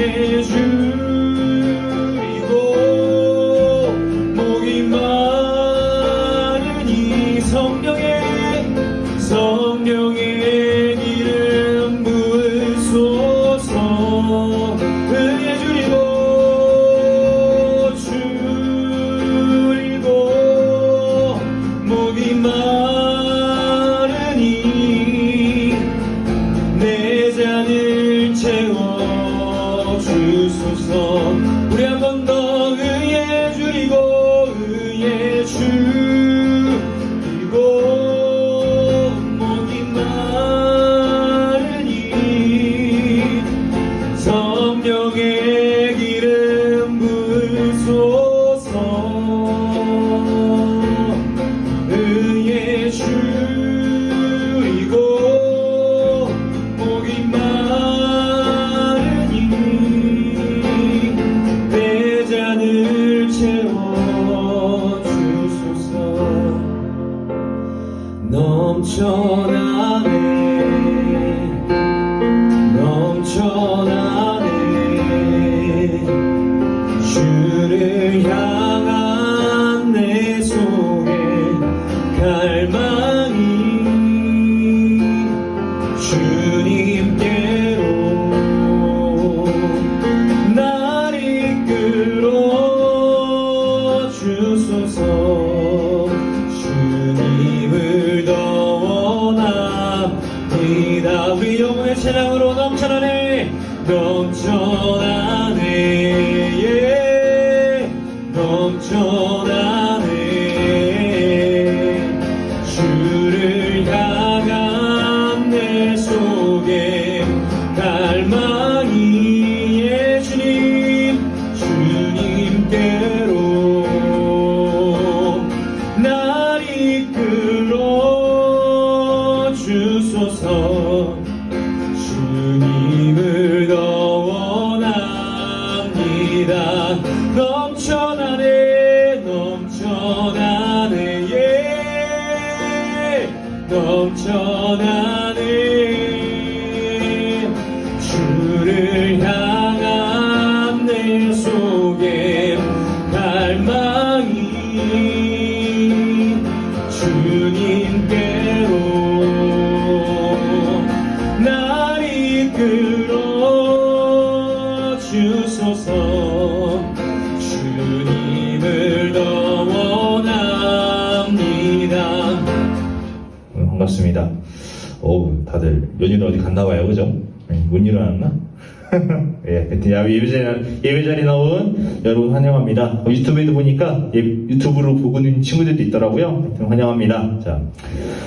의에 줄이고 목이 마르니 성령의 기름 부으소서. 의에 줄이고 목이 마르니 내 잔을 채워 주소서. 우리 한 번 더 의에 줄이고 목이 마르니 성령의 기름 부으소서. 의에 줄이고 목이 마르니 내 잔을 채워 주소서. 넘쳐나네 주를 향한 내 속에 갈망이 주님께로 날 이끌어 주소서. 주님을 더 원합니다. 우리 영혼의 찬양으로 넘쳐나네 주를 향한 내 속에 갈망이 주님께로 날 이끌어 주소서. 주님을 더 원합니다. 넘쳐나네 주를 향한 내 속에 갈망이 주님께로 날 이끌어 주소서. 주님을 더 원합니다. 반갑습니다. 다들 연휴는 어디 갔나봐요, 그죠? 못 일어났나? 예, 예배 자리 나온 여러분 환영합니다. 유튜브에도 보니까 유튜브로 보고 있는 친구들도 있더라고요. 환영합니다. 자,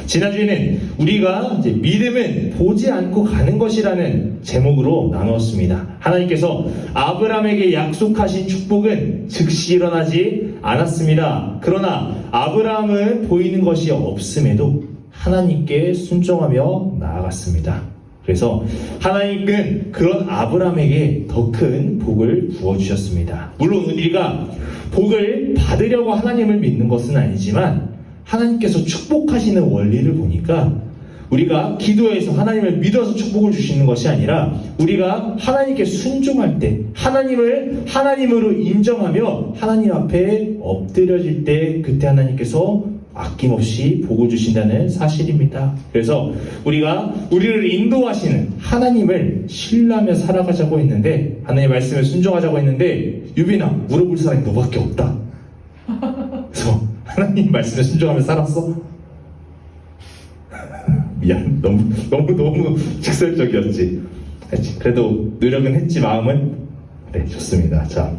지난주에는 우리가 이제 믿음은 보지 않고 가는 것이라는 제목으로 나누었습니다. 하나님께서 아브라함에게 약속하신 축복은 즉시 일어나지 않았습니다. 그러나 아브라함은 보이는 것이 없음에도 하나님께 순종하며 나아갔습니다. 그래서 하나님은 그런 아브라함에게 더 큰 복을 부어주셨습니다. 물론 우리가 복을 받으려고 하나님을 믿는 것은 아니지만 하나님께서 축복하시는 원리를 보니까 우리가 기도해서 하나님을 믿어서 축복을 주시는 것이 아니라 우리가 하나님께 순종할 때 하나님을 하나님으로 인정하며 하나님 앞에 엎드려질 때 그때 하나님께서 아낌없이 복을 주신다는 사실입니다. 그래서 우리가 우리를 인도하시는 하나님을 신뢰하며 살아가자고 했는데 하나님의 말씀에 순종하자고 했는데 유빈아 물어볼 사람이 너밖에 없다. 그래서 하나님 말씀에 순종하며 살았어? 미안, 너무 직설적이었지. 그래도 노력은 했지 마음은. 네, 좋습니다. 자,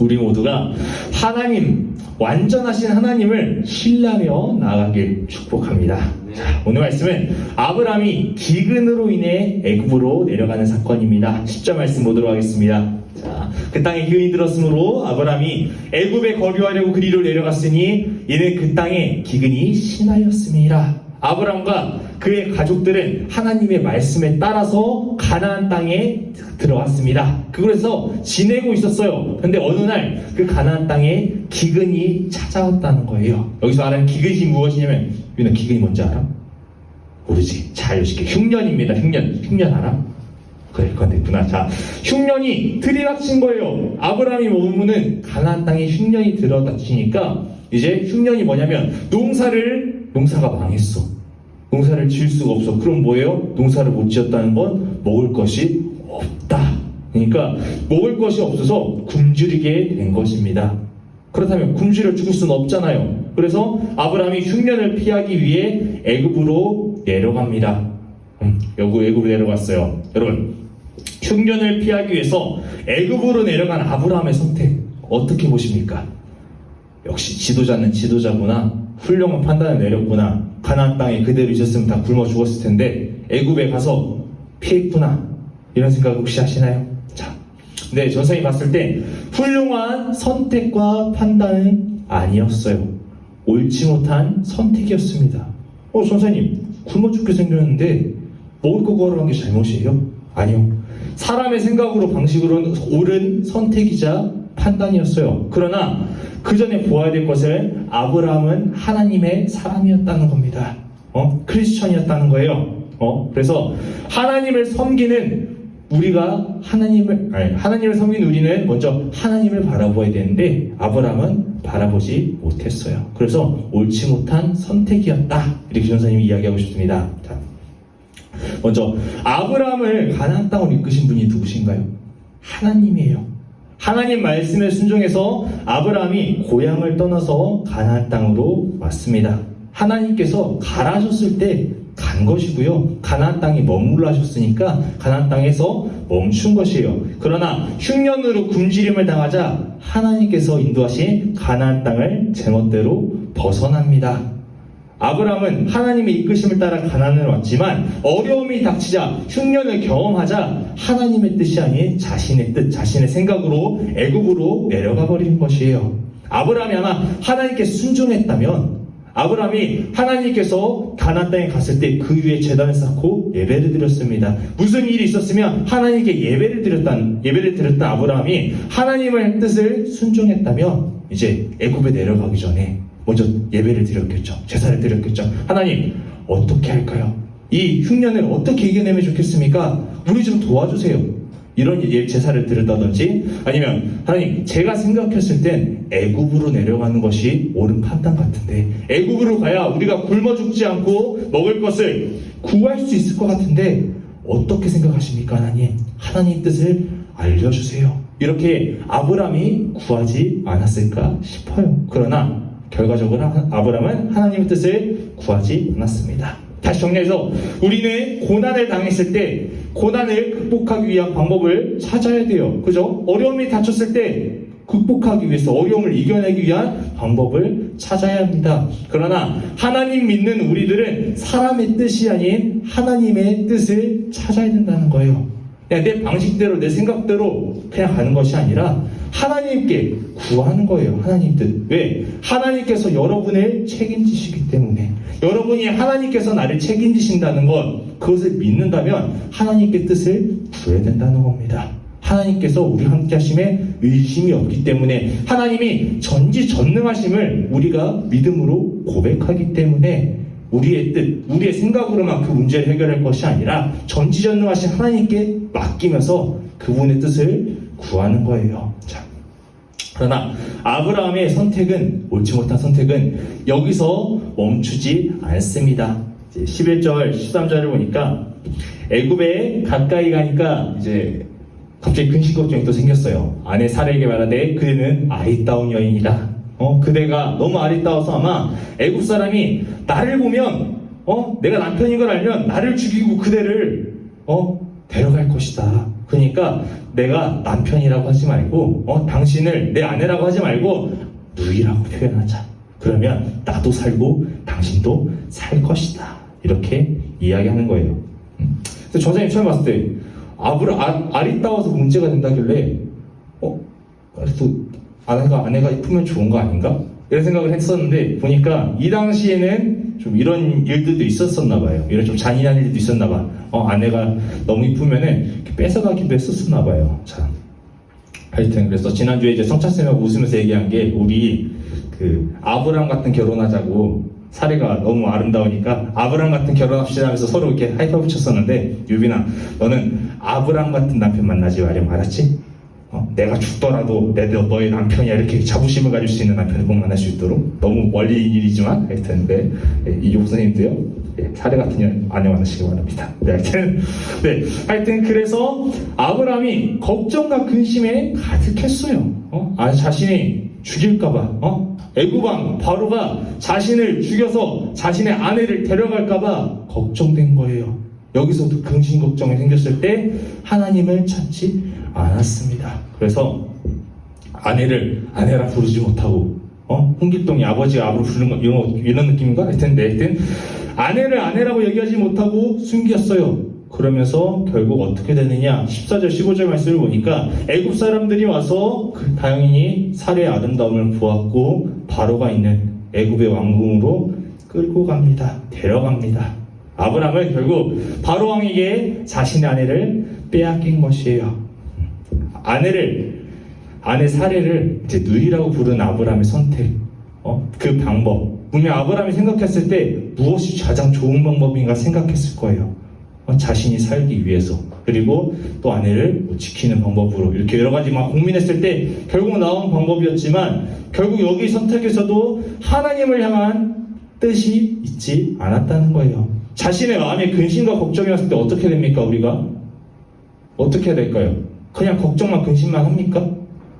우리 모두가 하나님, 완전하신 하나님을 신뢰하며 나아가길 축복합니다. 자, 오늘 말씀은 아브라함이 기근으로 인해 애굽으로 내려가는 사건입니다. 10절 말씀 보도록 하겠습니다. 자, 그 땅에 기근이 들었으므로 아브라함이 애굽에 거류하려고 그리로 내려갔으니 이는 그 땅에 기근이 심하였음이라. 아브라함과 그의 가족들은 하나님의 말씀에 따라서 가나안 땅에 들어왔습니다. 그곳에서 지내고 있었어요. 그런데 어느 날 그 가나안 땅에 기근이 찾아왔다는 거예요. 여기서 말하는 기근이 무엇이냐면, 유나 기근이 뭔지 알아? 모르지. 잘 요식해. 흉년입니다. 흉년 알아? 그래, 그건 됐구나. 자, 흉년이 들이닥친 거예요. 아브라함이 머무는 가나안 땅에 흉년이 들어닥치니까 이제 흉년이 뭐냐면 농사가 망했어. 농사를 지을 수가 없어. 그럼 뭐예요? 농사를 못 지었다는 건 먹을 것이 없다. 그러니까 먹을 것이 없어서 굶주리게 된 것입니다. 그렇다면 굶주려 죽을 수는 없잖아요. 그래서 아브라함이 흉년을 피하기 위해 애굽으로 내려갑니다. 애굽으로 내려갔어요. 여러분, 흉년을 피하기 위해서 애굽으로 내려간 아브라함의 선택 어떻게 보십니까? 역시 지도자는 지도자구나. 훌륭한 판단을 내렸구나. 가나안 땅에 그대로 있었으면 다 굶어 죽었을 텐데 애굽에 가서 피했구나. 이런 생각 혹시 하시나요? 자, 근데 전생이 봤을 때 훌륭한 선택과 판단은 아니었어요. 옳지 못한 선택이었습니다. 선생님, 굶어 죽게 생겼는데 먹을 거 구하러 간 게 잘못이에요? 아니요. 사람의 생각으로 방식으로는 옳은 선택이자 판단이었어요. 그러나 그 전에 보아야 될 것은 아브라함은 하나님의 사람이었다는 겁니다. 크리스천이었다는 거예요. 그래서 하나님을 섬기는 하나님을 섬기는 우리는 먼저 하나님을 바라보아야 되는데 아브라함은 바라보지 못했어요. 그래서 옳지 못한 선택이었다. 이렇게 전사님이 이야기하고 싶습니다. 자, 먼저 아브라함을 가나안 땅으로 이끄신 분이 누구신가요? 하나님이에요. 하나님 말씀에 순종해서 아브라함이 고향을 떠나서 가나안 땅으로 왔습니다. 하나님께서 가라 하셨을 때 간 것이고요. 가나안 땅에 머물러 하셨으니까 가나안 땅에서 멈춘 것이에요. 그러나 흉년으로 굶주림을 당하자 하나님께서 인도하신 가나안 땅을 제멋대로 벗어납니다. 아브라함은 하나님의 이끄심을 따라 가나안을 왔지만 어려움이 닥치자 흉년을 경험하자 하나님의 뜻이 아닌 자신의 뜻, 자신의 생각으로 애굽으로 내려가 버린 것이에요. 아브라함이 하나님께 순종했다면 아브라함이 하나님께서 가나안 땅에 갔을 때 그 위에 제단을 쌓고 예배를 드렸습니다. 무슨 일이 있었으면 하나님께 예배를 드렸던 아브라함이 하나님의 뜻을 순종했다면 이제 애굽에 내려가기 전에 먼저 예배를 드렸겠죠. 제사를 드렸겠죠. 하나님, 어떻게 할까요? 이 흉년을 어떻게 이겨내면 좋겠습니까? 우리 좀 도와주세요. 이런 제사를 드렸다든지 아니면 하나님, 제가 생각했을 땐 애굽으로 내려가는 것이 옳은 판단 같은데 애굽으로 가야 우리가 굶어 죽지 않고 먹을 것을 구할 수 있을 것 같은데 어떻게 생각하십니까? 하나님 뜻을 알려주세요. 이렇게 아브라함이 구하지 않았을까 싶어요. 그러나 결과적으로 아브라함은 하나님의 뜻을 구하지 않았습니다. 다시 정리해서 우리는 고난을 당했을 때 고난을 극복하기 위한 방법을 찾아야 돼요. 그죠? 어려움이 닥쳤을 때 극복하기 위해서 어려움을 이겨내기 위한 방법을 찾아야 합니다. 그러나 하나님 믿는 우리들은 사람의 뜻이 아닌 하나님의 뜻을 찾아야 된다는 거예요. 그냥 내 방식대로 내 생각대로 그냥 가는 것이 아니라 하나님께 구하는 거예요. 하나님 뜻. 왜? 하나님께서 여러분을 책임지시기 때문에. 여러분이 하나님께서 나를 책임지신다는 것, 그것을 믿는다면 하나님께 뜻을 구해야 된다는 겁니다. 하나님께서 우리 함께 하심에 의심이 없기 때문에 하나님이 전지전능하심을 우리가 믿음으로 고백하기 때문에 우리의 뜻, 우리의 생각으로만 그 문제를 해결할 것이 아니라 전지전능하신 하나님께 맡기면서 그분의 뜻을 구하는 거예요. 자, 그러나 아브라함의 선택은, 옳지 못한 선택은 여기서 멈추지 않습니다. 11절, 13절을 보니까 애굽에 가까이 가니까 이제 갑자기 근심 걱정이 또 생겼어요. 아내 사라에게 말하되 그대는 아리따운 여인이다. 그대가 너무 아리따워서 아마 애굽 사람이 나를 보면 내가 남편인 걸 알면 나를 죽이고 그대를 데려갈 것이다. 그러니까 내가 남편이라고 하지 말고 당신을 내 아내라고 하지 말고 누이라고 표현하자. 그러면 나도 살고 당신도 살 것이다. 이렇게 이야기하는 거예요. 그래서 전사님 처음 봤을 때 아리따워서 문제가 된다길래 그래도 아내가 이쁘면 좋은 거 아닌가? 이런 생각을 했었는데 보니까 이 당시에는 좀 이런 일들도 있었었나 봐요. 이런 좀 잔인한 일도 있었나 봐. 아내가 너무 이쁘면은 뺏어가기도 했었나 봐요. 자, 하여튼 그래서 지난주에 이제 성찬쌤하고 웃으면서 얘기한 게 우리 그 아브라함 같은 결혼하자고 사례가 너무 아름다우니까 아브람 같은 결혼합시다 하면서 서로 이렇게 하이파이브 쳤었는데, 유빈아, 너는 아브람 같은 남편 만나지 말렴, 알았지? 내가 죽더라도 너의 남편이야, 이렇게 자부심을 가질 수 있는 남편을 꼭 만날 수 있도록. 너무 멀리 일이지만 하여튼 이 목사님도요, 사례 같은 아내 만나시기 바랍니다. 하여튼 그래서 아브람이 걱정과 근심에 가득했어요. 자신이 죽일까봐, 애굽왕 바로가 자신을 죽여서 자신의 아내를 데려갈까봐 걱정된 거예요. 여기서도 근심 걱정이 생겼을 때 하나님을 찾지 않았습니다. 그래서 아내를 아내라 부르지 못하고, 홍길동이 아버지가 아버로 부르는 거 이런 느낌인가? 하여튼 아내를 아내라고 얘기하지 못하고 숨겼어요. 그러면서 결국 어떻게 되느냐, 14절 15절 말씀을 보니까 애굽 사람들이 와서 다행히 사례의 아름다움을 보았고 바로가 있는 애굽의 왕궁으로 끌고 갑니다. 데려갑니다. 아브람을 결국 바로 왕에게 자신의 아내를 빼앗긴 것이에요. 아내 사례를 이제 누이라고 부른 아브람의 선택, 그 방법, 분명 아브람이 생각했을 때 무엇이 가장 좋은 방법인가 생각했을 거예요. 자신이 살기 위해서, 그리고 또 아내를 지키는 방법으로, 이렇게 여러 가지 막 고민했을 때 결국 나온 방법이었지만, 결국 여기 선택에서도 하나님을 향한 뜻이 있지 않았다는 거예요. 자신의 마음에 근심과 걱정이 왔을 때 어떻게 됩니까? 우리가 어떻게 해야 될까요? 그냥 걱정만 근심만 합니까?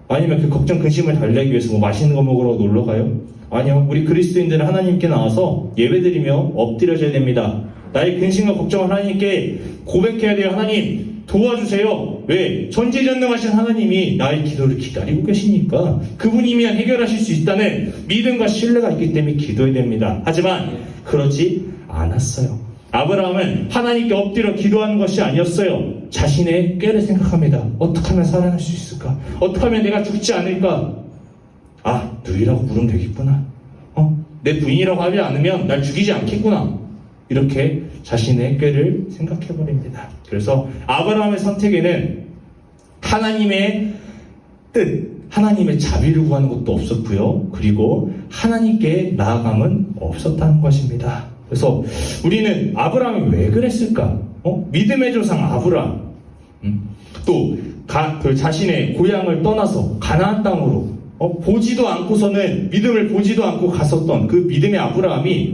아니면 그 걱정 근심을 달래기 위해서 뭐 맛있는 거 먹으러 놀러 가요? 아니요. 우리 그리스도인들은 하나님께 나와서 예배드리며 엎드려져야 됩니다. 나의 근심과 걱정을 하나님께 고백해야 돼요. 하나님 도와주세요. 왜? 전지전능하신 하나님이 나의 기도를 기다리고 계시니까, 그분이면 해결하실 수 있다는 믿음과 신뢰가 있기 때문에 기도해야 됩니다. 하지만 그렇지 않았어요. 아브라함은 하나님께 엎드려 기도하는 것이 아니었어요. 자신의 꾀를 생각합니다. 어떻게 하면 살아날 수 있을까? 어떻게 하면 내가 죽지 않을까? 누이라고 부르면 되겠구나. 내 부인이라고 하지 않으면 날 죽이지 않겠구나. 이렇게 자신의 꾀를 생각해버립니다. 그래서 아브라함의 선택에는 하나님의 뜻, 하나님의 자비를 구하는 것도 없었고요. 그리고 하나님께 나아감은 없었다는 것입니다. 그래서 우리는 아브라함이 왜 그랬을까? 믿음의 조상 아브라함, 또 자신의 고향을 떠나서 가나안 땅으로 보지도 않고서는, 믿음을 보지도 않고 갔었던 그 믿음의 아브라함이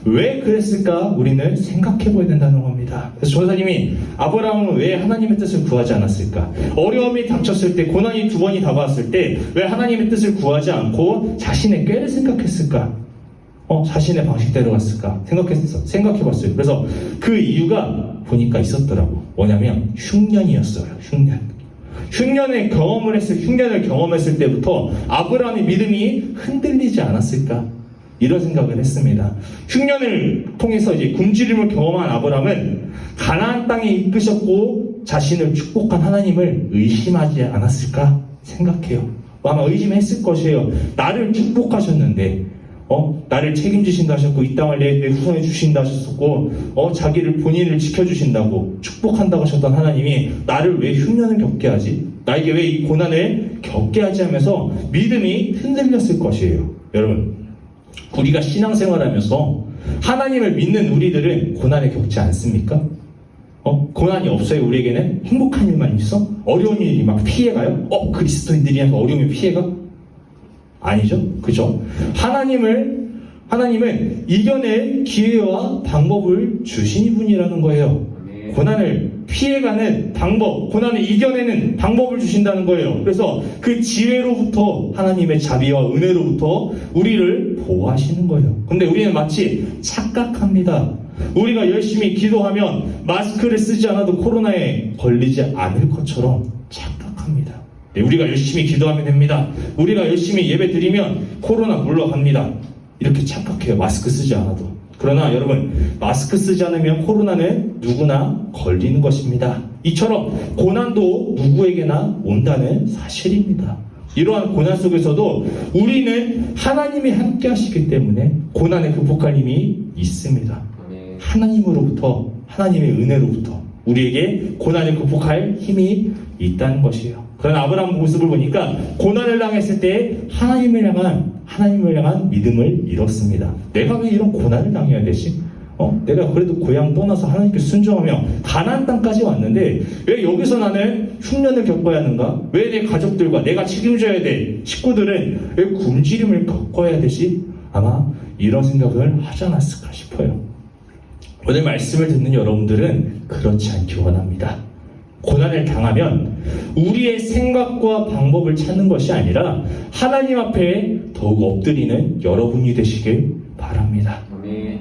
왜 그랬을까? 우리는 생각해 보야 된다는 겁니다. 그래서 전사님이 아브라함은 왜 하나님의 뜻을 구하지 않았을까? 어려움이 닥쳤을 때, 고난이 두 번이 다가왔을 때 왜 하나님의 뜻을 구하지 않고 자신의 꾀를 생각했을까? 자신의 방식대로 갔을까? 생각해봤어요. 그래서 그 이유가 보니까 있었더라고. 뭐냐면 흉년이었어요. 흉년을 경험했을 때부터 아브라함의 믿음이 흔들리지 않았을까? 이런 생각을 했습니다. 흉년을 통해서 이제 굶주림을 경험한 아브라함은 가나안 땅에 이끄셨고 자신을 축복한 하나님을 의심하지 않았을까 생각해요. 아마 의심했을 것이에요. 나를 축복하셨는데, 나를 책임지신다 하셨고, 이 땅을 내 후손에 주신다 하셨고, 자기를 본인을 지켜주신다고 축복한다고 하셨던 하나님이 나를 왜 흉년을 겪게 하지? 나에게 왜 이 고난을 겪게 하지? 하면서 믿음이 흔들렸을 것이에요. 여러분, 우리가 신앙생활하면서 하나님을 믿는 우리들은 고난을 겪지 않습니까? 고난이 없어요. 우리에게는 행복한 일만 있어? 어려운 일이 막 피해가요? 그리스도인들이라서 어려움이 피해가? 아니죠. 그죠? 하나님은 이겨낼 기회와 방법을 주신 분이라는 거예요. 고난을 피해가는 방법, 고난을 이겨내는 방법을 주신다는 거예요. 그래서 그 지혜로부터, 하나님의 자비와 은혜로부터 우리를 보호하시는 거예요. 근데 우리는 마치 착각합니다. 우리가 열심히 기도하면 마스크를 쓰지 않아도 코로나에 걸리지 않을 것처럼 착각합니다. 우리가 열심히 기도하면 됩니다. 우리가 열심히 예배 드리면 코로나 물러갑니다. 이렇게 착각해요. 마스크 쓰지 않아도. 그러나 여러분, 마스크 쓰지 않으면 코로나는 누구나 걸리는 것입니다. 이처럼 고난도 누구에게나 온다는 사실입니다. 이러한 고난 속에서도 우리는 하나님이 함께 하시기 때문에 고난을 극복할 힘이 있습니다. 하나님의 은혜로부터 우리에게 고난을 극복할 힘이 있다는 것이에요. 그런 아브라함 모습을 보니까 고난을 당했을 때 하나님을 향한 믿음을 잃었습니다. 내가 왜 이런 고난을 당해야 되지? 내가 그래도 고향 떠나서 하나님께 순종하며 가나안 땅까지 왔는데 왜 여기서 나는 흉년을 겪어야 하는가? 왜 내 가족들과 내가 책임져야 될 식구들은 왜 굶주림을 겪어야 되지? 아마 이런 생각을 하지 않았을까 싶어요. 오늘 말씀을 듣는 여러분들은 그렇지 않기 원합니다. 고난을 당하면 우리의 생각과 방법을 찾는 것이 아니라 하나님 앞에 더욱 엎드리는 여러분이 되시길 바랍니다.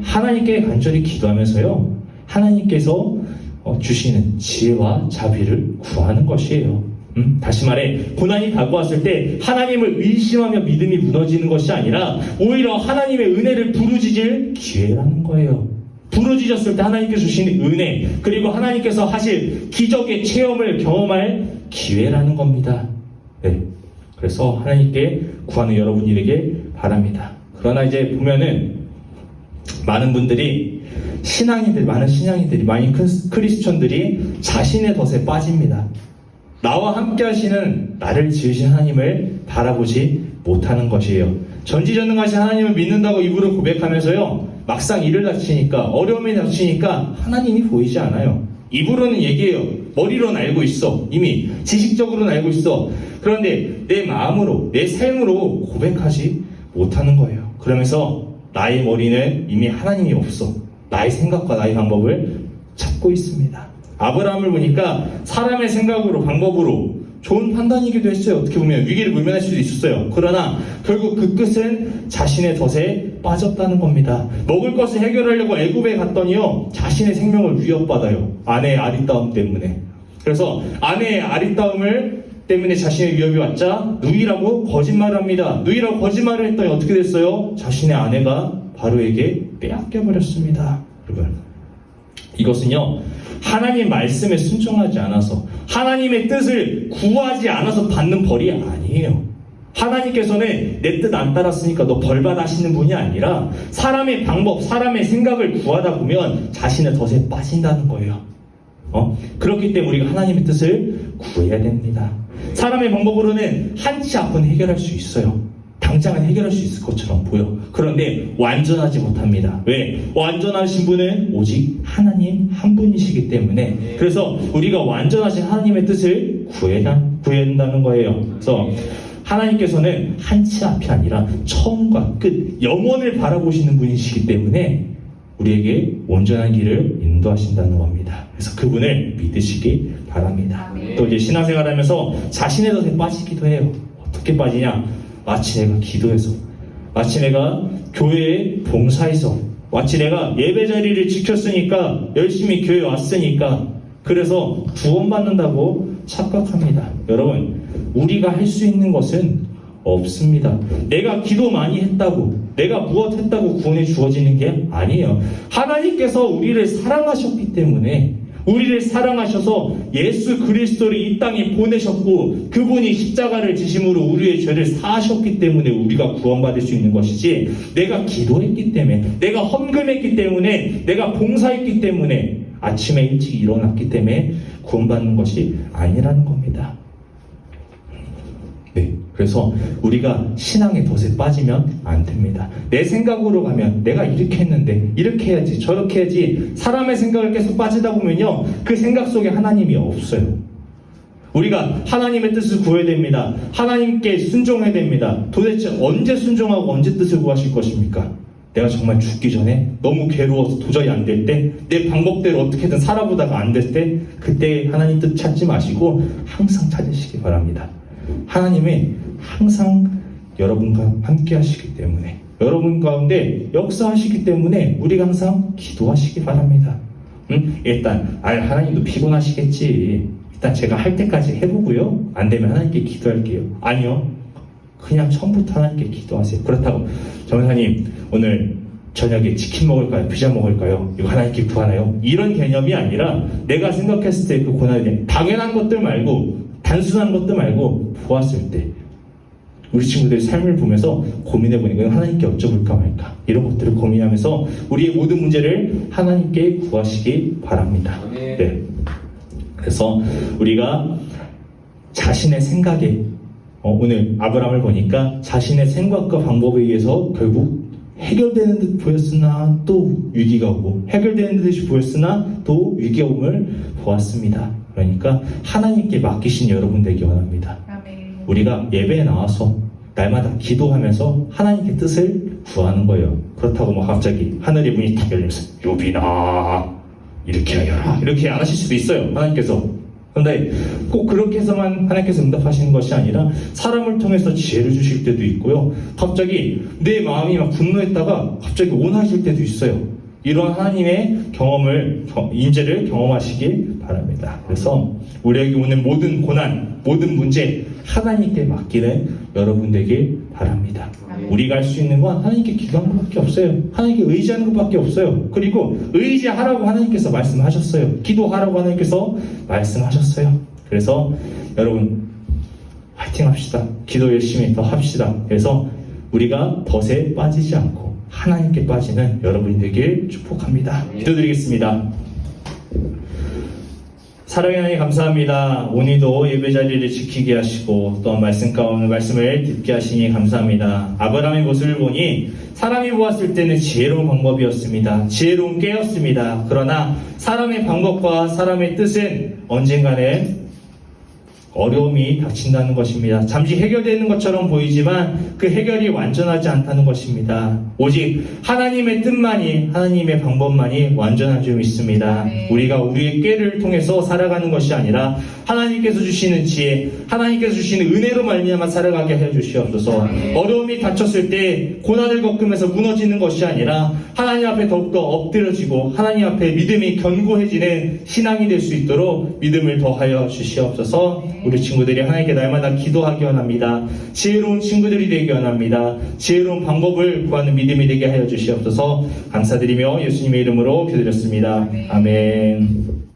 하나님께 간절히 기도하면서요, 하나님께서 주시는 지혜와 자비를 구하는 것이에요. 다시 말해, 고난이 다가왔을 때 하나님을 의심하며 믿음이 무너지는 것이 아니라 오히려 하나님의 은혜를 부르짖을 기회라는 거예요. 부르짖었을 때 하나님께서 주시는 은혜, 그리고 하나님께서 하실 기적의 체험을 경험할 기회라는 겁니다. 네. 그래서 하나님께 구하는 여러분이 되길 바랍니다. 그러나 이제 보면은 많은 분들이 많은 신앙인들이, 많은 크리스천들이 자신의 덫에 빠집니다. 나와 함께 하시는, 나를 지으신 하나님을 바라보지 못하는 것이에요. 전지전능하신 하나님을 믿는다고 입으로 고백하면서요, 막상 일을 닥치니까, 어려움이 닥치니까 하나님이 보이지 않아요. 입으로는 얘기해요. 머리로는 알고 있어. 이미 지식적으로는 알고 있어. 그런데 내 마음으로, 내 삶으로 고백하지 못하는 거예요. 그러면서 나의 머리는 이미 하나님이 없어. 나의 생각과 나의 방법을 찾고 있습니다. 아브라함을 보니까 사람의 생각으로, 방법으로 좋은 판단이기도 했어요. 어떻게 보면 위기를 물면할 수도 있었어요. 그러나 결국 그 끝은 자신의 덫에 빠졌다는 겁니다. 먹을 것을 해결하려고 애굽에 갔더니요, 자신의 생명을 위협받아요. 아내의 아리따움 때문에. 그래서 아내의 아리따움을 때문에 자신의 위협이 왔자 누이라고 거짓말을 합니다. 누이라고 거짓말을 했더니 어떻게 됐어요? 자신의 아내가 바로에게 빼앗겨버렸습니다. 여러분, 이것은요, 하나님 말씀에 순종하지 않아서, 하나님의 뜻을 구하지 않아서 받는 벌이 아니에요. 하나님께서는 내 뜻 안 따랐으니까 너 벌받아 하시는 분이 아니라 사람의 방법, 사람의 생각을 구하다 보면 자신의 덫에 빠진다는 거예요. 그렇기 때문에 우리가 하나님의 뜻을 구해야 됩니다. 사람의 방법으로는 한치 앞은 해결할 수 있어요. 당장은 해결할 수 있을 것처럼 보여. 그런데 완전하지 못합니다. 왜? 완전하신 분은 오직 하나님 한 분이시기 때문에. 그래서 우리가 완전하신 하나님의 뜻을 구해야 한다는 거예요. 그래서 하나님께서는 한치 앞이 아니라 처음과 끝, 영원을 바라보시는 분이시기 때문에 우리에게 온전한 길을 인도하신다는 겁니다. 그래서 그분을 믿으시기 바랍니다. 또 이제 신앙생활 하면서 자신의 덫에 빠지기도 해요. 어떻게 빠지냐? 마치 내가 기도해서, 마치 내가 교회에 봉사해서, 마치 내가 예배 자리를 지켰으니까, 열심히 교회에 왔으니까, 그래서 구원받는다고 착각합니다. 여러분, 우리가 할 수 있는 것은 없습니다. 내가 기도 많이 했다고, 내가 무엇 했다고 구원이 주어지는 게 아니에요. 하나님께서 우리를 사랑하셨기 때문에, 우리를 사랑하셔서 예수 그리스도를 이 땅에 보내셨고, 그분이 십자가를 지심으로 우리의 죄를 사하셨기 때문에 우리가 구원받을 수 있는 것이지, 내가 기도했기 때문에, 내가 헌금했기 때문에, 내가 봉사했기 때문에, 아침에 일찍 일어났기 때문에 구원받는 것이 아니라는 겁니다. 네, 그래서 우리가 신앙의 덫에 빠지면 안 됩니다. 내 생각으로 가면 내가 이렇게 했는데 이렇게 해야지, 저렇게 해야지, 사람의 생각을 계속 빠지다 보면요, 그 생각 속에 하나님이 없어요. 우리가 하나님의 뜻을 구해야 됩니다. 하나님께 순종해야 됩니다. 도대체 언제 순종하고 언제 뜻을 구하실 것입니까? 내가 정말 죽기 전에 너무 괴로워서 도저히 안 될 때, 내 방법대로 어떻게든 살아보다가 안 될 때, 그때 하나님 뜻 찾지 마시고 항상 찾으시기 바랍니다. 하나님이 항상 여러분과 함께 하시기 때문에, 여러분 가운데 역사하시기 때문에 우리가 항상 기도하시기 바랍니다. 일단 하나님도 피곤하시겠지, 일단 제가 할 때까지 해보고요, 안 되면 하나님께 기도할게요. 아니요, 그냥 처음부터 하나님께 기도하세요. 그렇다고 전사님 오늘 저녁에 치킨 먹을까요? 피자 먹을까요? 이거 하나님께 구하나요? 이런 개념이 아니라 내가 생각했을 때 그 고난에 당연한 것들 말고, 단순한 것들 말고 보았을 때 우리 친구들의 삶을 보면서 고민해보니까 하나님께 여쭤볼까 말까, 이런 것들을 고민하면서 우리의 모든 문제를 하나님께 구하시기 바랍니다. 네. 그래서 우리가 자신의 생각에 오늘 아브라함을 보니까 자신의 생각과 방법에 의해서 결국 해결되는 듯 보였으나 또 위기가 오고 해결되는 듯이 보였으나 또 위기가 오음을 보았습니다. 그러니까 하나님께 맡기신 여러분 되기 원합니다. 아멘. 우리가 예배에 나와서 날마다 기도하면서 하나님께 뜻을 구하는 거예요. 그렇다고 막 갑자기 하늘의 문이 탁 열리면서 요비나 이렇게 하여라 이렇게 안 하실 수도 있어요. 하나님께서. 그런데 꼭 그렇게 해서만 하나님께서 응답하시는 것이 아니라 사람을 통해서 지혜를 주실 때도 있고요. 갑자기 내 마음이 막 분노했다가 갑자기 온하실 때도 있어요. 이런 하나님의 인재를 경험하시길 바랍니다. 그래서 우리에게 오는 모든 고난, 모든 문제 하나님께 맡기는 여러분 되길 바랍니다. 우리가 할 수 있는 건 하나님께 기도하는 것밖에 없어요. 하나님께 의지하는 것밖에 없어요. 그리고 의지하라고 하나님께서 말씀하셨어요. 기도하라고 하나님께서 말씀하셨어요. 그래서 여러분 화이팅 합시다. 기도 열심히 더 합시다. 그래서 우리가 덫에 빠지지 않고 하나님께 빠지는 여러분이 되길 축복합니다. 기도드리겠습니다. 사랑의 하나님 감사합니다. 오늘도 예배 자리를 지키게 하시고 또 말씀 가운데 말씀을 듣게 하시니 감사합니다. 아브라함의 모습을 보니 사람이 보았을 때는 지혜로운 방법이었습니다. 지혜로운 깨였습니다. 그러나 사람의 방법과 사람의 뜻은 언젠가는 어려움이 닥친다는 것입니다. 잠시 해결되는 것처럼 보이지만 그 해결이 완전하지 않다는 것입니다. 오직 하나님의 뜻만이, 하나님의 방법만이 완전한 줄 믿습니다. 우리가 우리의 꾀를 통해서 살아가는 것이 아니라 하나님께서 주시는 지혜, 하나님께서 주시는 은혜로 말미암아 살아가게 해 주시옵소서. 어려움이 닥쳤을 때 고난을 겪으면서 무너지는 것이 아니라 하나님 앞에 더욱더 엎드려지고 하나님 앞에 믿음이 견고해지는 신앙이 될 수 있도록 믿음을 더하여 주시옵소서. 우리 친구들이 하나님께 날마다 기도하기 원합니다. 지혜로운 친구들이 되기 원합니다. 지혜로운 방법을 구하는 믿음이 되게 하여 주시옵소서. 감사드리며 예수님의 이름으로 기도드렸습니다. 아멘.